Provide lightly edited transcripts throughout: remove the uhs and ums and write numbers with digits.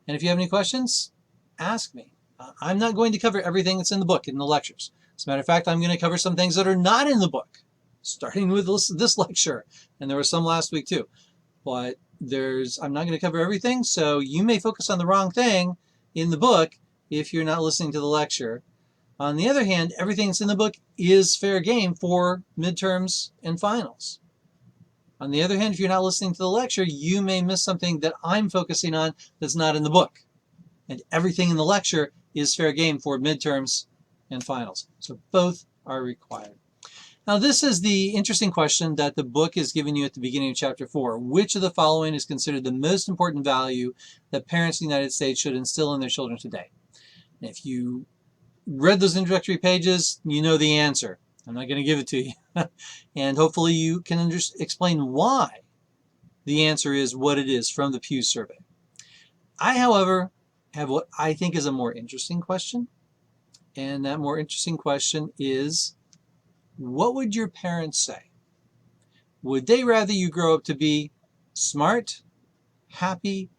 And if you have any questions, ask me. I'm not going to cover everything that's in the book in the lectures. As a matter of fact, I'm going to cover some things that are not in the book, starting with this lecture. And there were some last week too. But I'm not going to cover everything, so you may focus on the wrong thing in the book if you're not listening to the lecture. On the other hand, everything that's in the book is fair game for midterms and finals. On the other hand, if you're not listening to the lecture, you may miss something that I'm focusing on that's not in the book. And everything in the lecture is fair game for midterms and finals. So both are required. Now, this is the interesting question that the book is giving you at the beginning of chapter 4. Which of the following is considered the most important value that parents in the United States should instill in their children today? And if you read those introductory pages, you know the answer. I'm not going to give it to you. And hopefully you can explain why the answer is what it is from the Pew survey. I, however, have what I think is a more interesting question. And that more interesting question is, what would your parents say? Would they rather you grow up to be smart, happy,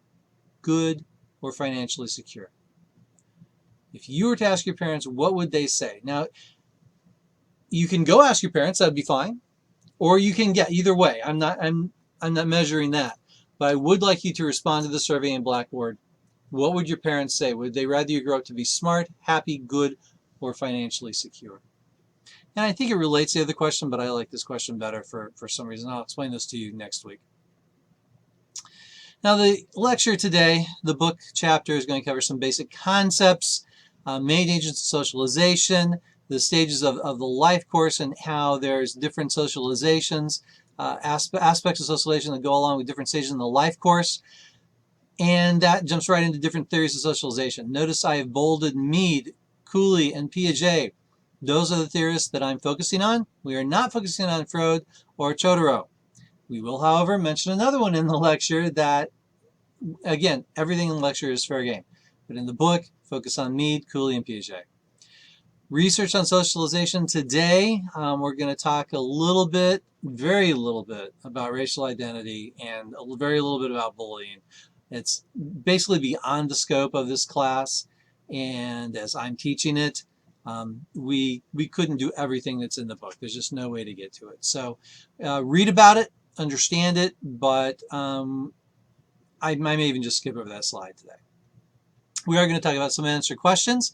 good, or financially secure? If you were to ask your parents, what would they say? Now, you can go ask your parents, that'd be fine. Or you can get either way. I'm not measuring that. But I would like you to respond to the survey in Blackboard. What would your parents say? Would they rather you grow up to be smart, happy, good, or financially secure? And I think it relates to the other question, but I like this question better for some reason. I'll explain this to you next week. Now, the lecture today, the book chapter, is going to cover some basic concepts, main agents of socialization, the stages of the life course, and how there's different socializations, aspects of socialization that go along with different stages in the life course. And that jumps right into different theories of socialization. Notice I have bolded Mead, Cooley, and Piaget. Those are the theorists that I'm focusing on. We are not focusing on Freud or Chodorow. We will, however, mention another one in the lecture that, again, everything in the lecture is fair game. But in the book, focus on Mead, Cooley, and Piaget. Research on socialization today, we're going to talk a little bit, very little bit, about racial identity and a very little bit about bullying. It's basically beyond the scope of this class, and as I'm teaching it, we couldn't do everything that's in the book. There's just no way to get to it. So read about it, understand it, but I may even just skip over that slide today. We are going to talk about some unanswered questions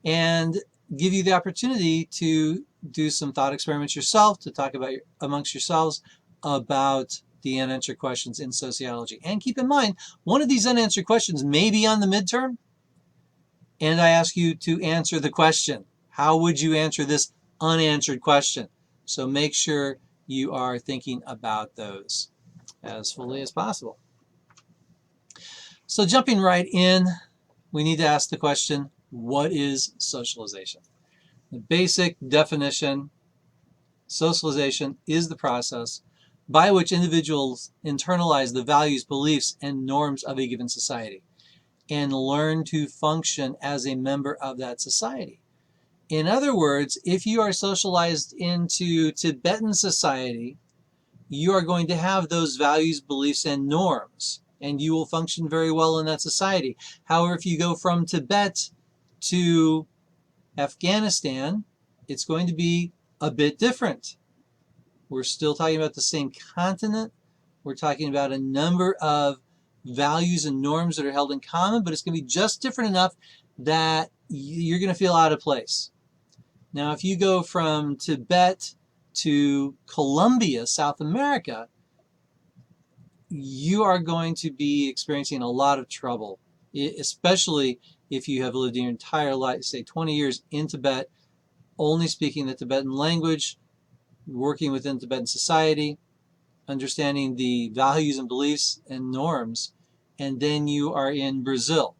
and give you the opportunity to do some thought experiments yourself, to talk about amongst yourselves about the unanswered questions in sociology. And keep in mind, one of these unanswered questions may be on the midterm, and I ask you to answer the question. How would you answer this unanswered question? So make sure you are thinking about those as fully as possible. So jumping right in, we need to ask the question, what is socialization? The basic definition, socialization is the process by which individuals internalize the values, beliefs, and norms of a given society and learn to function as a member of that society. In other words, if you are socialized into Tibetan society, you are going to have those values, beliefs, and norms, and you will function very well in that society. However, if you go from Tibet to Afghanistan, it's going to be a bit different. We're still talking about the same continent. We're talking about a number of values and norms that are held in common, but it's going to be just different enough that you're going to feel out of place. Now, if you go from Tibet to Colombia, South America, you are going to be experiencing a lot of trouble, especially if you have lived your entire life, say 20 years in Tibet, only speaking the Tibetan language, working within Tibetan society, understanding the values and beliefs and norms, and then you are in Brazil,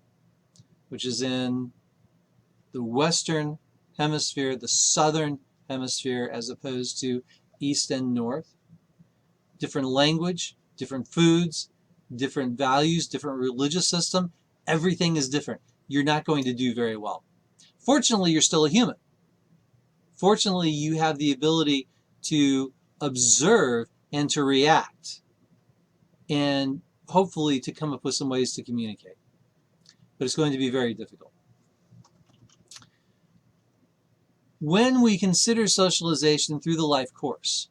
which is in the Western Hemisphere, the Southern Hemisphere, as opposed to East and North. Different language, different foods, different values, different religious system. Everything is different. You're not going to do very well. Fortunately, you're still a human. Fortunately, you have the ability to observe and to react, and hopefully to come up with some ways to communicate. but it's going to be very difficult. When we consider socialization through the life course,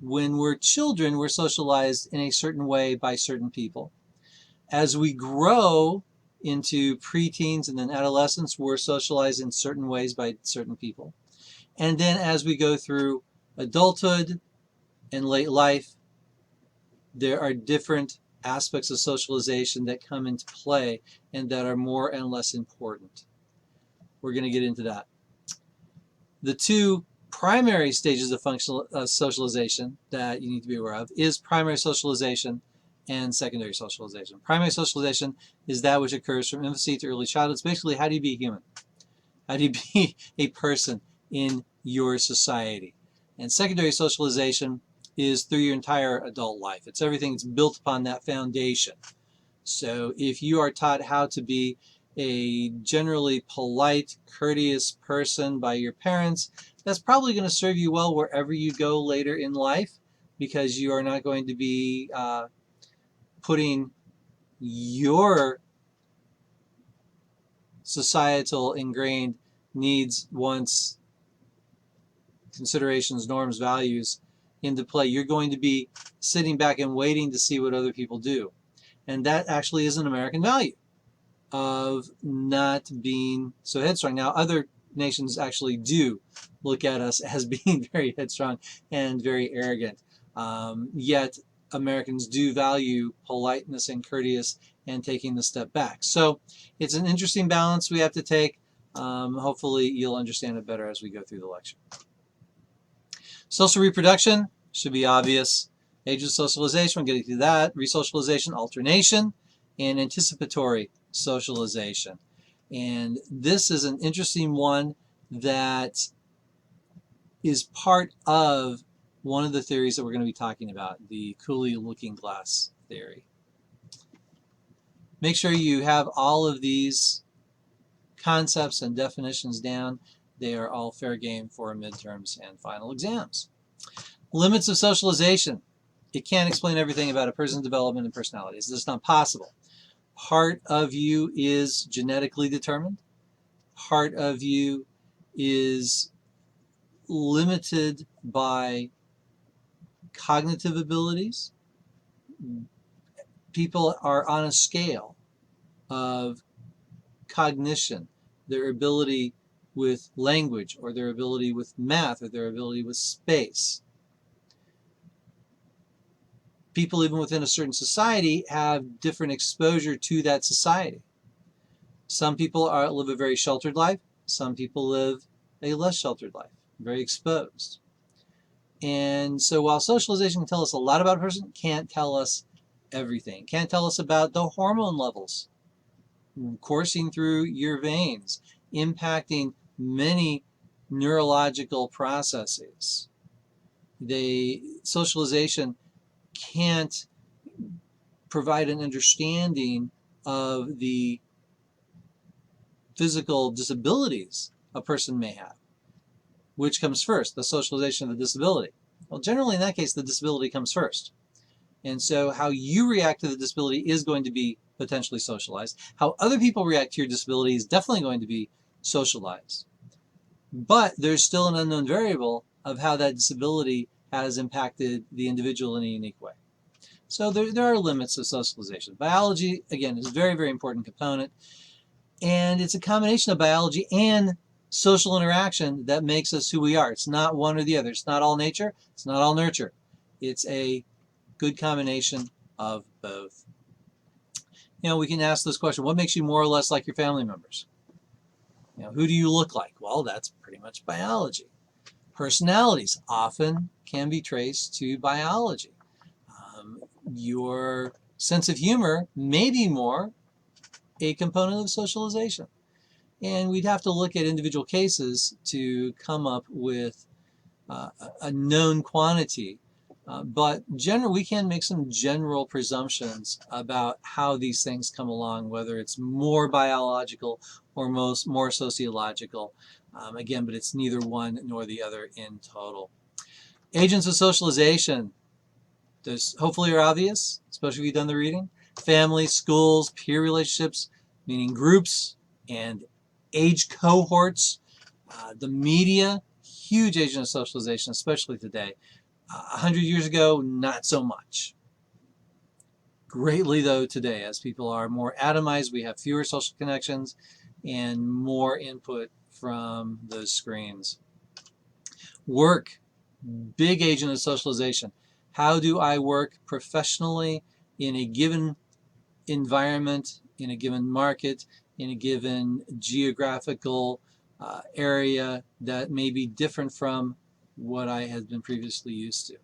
when we're children, we're socialized in a certain way by certain people. As we grow into preteens and then adolescence, we're socialized in certain ways by certain people. And then as we go through adulthood and late life, there are different aspects of socialization that come into play and that are more and less important. We're going to get into that. The two primary stages of functional socialization that you need to be aware of is primary socialization and secondary socialization. Primary socialization is that which occurs from infancy to early childhood. It's basically, how do you be human? How do you be a person in your society? And secondary socialization is through your entire adult life. It's everything that's built upon that foundation. So if you are taught how to be a generally polite, courteous person by your parents, that's probably going to serve you well wherever you go later in life, because you are not going to be putting your societal ingrained needs, wants, considerations, norms, values into play. You're going to be sitting back and waiting to see what other people do. And that actually is an American value of not being so headstrong. Now, other nations actually do look at us as being very headstrong and very arrogant. Yet Americans do value politeness and courteous and taking the step back. So it's an interesting balance we have to take. Hopefully you'll understand it better as we go through the lecture. Social reproduction should be obvious. Age of socialization, we're getting to that. Resocialization, alternation, and anticipatory socialization. And this is an interesting one that is part of one of the theories that we're going to be talking about, the Cooley looking glass theory. Make sure you have all of these concepts and definitions down. They are all fair game for midterms and final exams. Limits of socialization. It can't explain everything about a person's development and personality. It's just not possible. Part of you is genetically determined. Part of you is limited by cognitive abilities. People are on a scale of cognition, their ability with language, or their ability with math, or their ability with space. People even within a certain society have different exposure to that society. Some people live a very sheltered life. Some people live a less sheltered life, very exposed. And so while socialization can tell us a lot about a person, it can't tell us everything. It can't tell us about the hormone levels coursing through your veins, impacting many neurological processes. Socialization can't provide an understanding of the physical disabilities a person may have. Which comes first, the socialization of the disability? Well, generally in that case, the disability comes first. And so how you react to the disability is going to be potentially socialized. How other people react to your disability is definitely going to be socialized. But there's still an unknown variable of how that disability has impacted the individual in a unique way. So there are limits of socialization. Biology, again, is a very, very important component. And it's a combination of biology and social interaction that makes us who we are. It's not one or the other. It's not all nature. It's not all nurture. It's a good combination of both. You know, we can ask this question, what makes you more or less like your family members? You know, who do you look like? Well, that's pretty much biology. Personalities often can be traced to biology. Your sense of humor may be more a component of socialization. And we'd have to look at individual cases to come up with a known quantity. But we can make some general presumptions about how these things come along, whether it's more biological or more sociological. Again, but it's neither one nor the other in total. Agents of socialization. Those hopefully are obvious, especially if you've done the reading. Families, schools, peer relationships, meaning groups and age cohorts. The media, huge agent of socialization, especially today. 100 years ago, not so much. Greatly, though, today, as people are more atomized, we have fewer social connections and more input from those screens. Work, big agent of socialization. How do I work professionally in a given environment, in a given market, in a given geographical area that may be different from what I had been previously used to?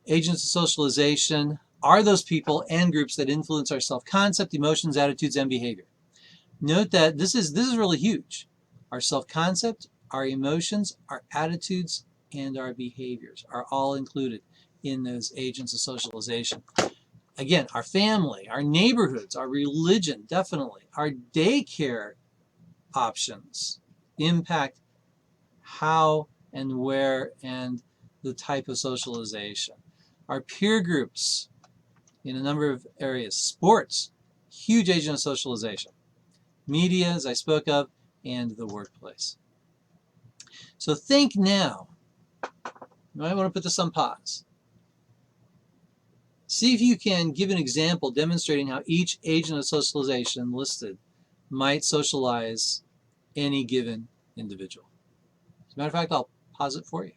Agents of socialization are those people and groups that influence our self-concept, emotions, attitudes, and behavior. Note that this is really huge. Our self-concept, our emotions, our attitudes, and our behaviors are all included in those agents of socialization. Again, our family, our neighborhoods, our religion, definitely. Our daycare options impact how and where and the type of socialization. Our peer groups in a number of areas. Sports, huge agent of socialization. Media, as I spoke of, and the workplace. So think now. You might want to put this on pause. See if you can give an example demonstrating how each agent of socialization listed might socialize any given individual. As a matter of fact, I'll pause it for you.